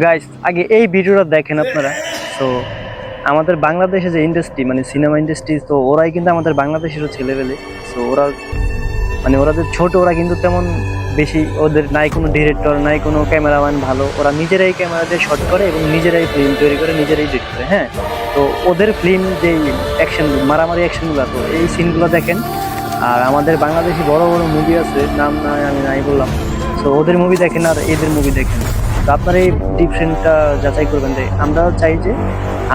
Guys আগে এই ভিডিওটা দেখেন আপনারা। তো আমাদের বাংলাদেশে যে ইন্ডাস্ট্রি মানে সিনেমা ইন্ডাস্ট্রি, তো ওরাই কিন্তু আমাদের বাংলাদেশেরও ছেলেবেলে। তো ওরা মানে ওরা যে ছোট, ওরা কিন্তু তেমন বেশি ওদের নাই কোনো ডিরেক্টর, নাই কোনো ক্যামেরাম্যান ভালো, ওরা নিজেরাই ক্যামেরা দিয়ে শট করে এবং নিজেরাই ফিল্ম তৈরি করে, নিজেরাই এডিট করে। হ্যাঁ, তো ওদের ফিল্ম যে অ্যাকশন, মারামারি অ্যাকশনগুলো, তো এই সিনগুলো দেখেন। আর আমাদের বাংলাদেশি বড় বড় মুভি আছে, নাম নয় আমি নাই বললাম। তো ওদের মুভি দেখেন আর এদের মুভি দেখেন, তো আপনারা এই ডিফারেন্টটা যাচাই করবেন। যে আমরাও চাই যে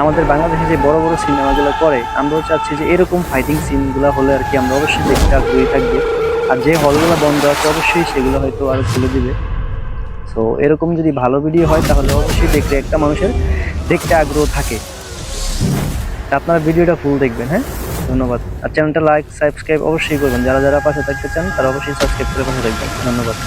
আমাদের বাংলাদেশে যে বড় বড় সিনেমাগুলো করে, আমরাও চাচ্ছি যে এরকম ফাইটিং সিনগুলো হলে আর কি আমরা অবশ্যই দেখতে আগ্রহী থাকবো। আর যে হলগুলো বন্ধ আছে অবশ্যই সেগুলো হয়তো আরো খুলে দিবে। তো এরকম যদি ভালো ভিডিও হয় তাহলে অবশ্যই দেখতে একটা মানুষের দেখতে আগ্রহ থাকে। তা আপনারা ভিডিওটা ফুল দেখবেন। হ্যাঁ, ধন্যবাদ। আর চ্যানেলটা লাইক সাবস্ক্রাইব অবশ্যই করবেন, যারা যারা পাশে থাকতে চান তারা অবশ্যই সাবস্ক্রাইব করে পাশে থাকবেন। ধন্যবাদ।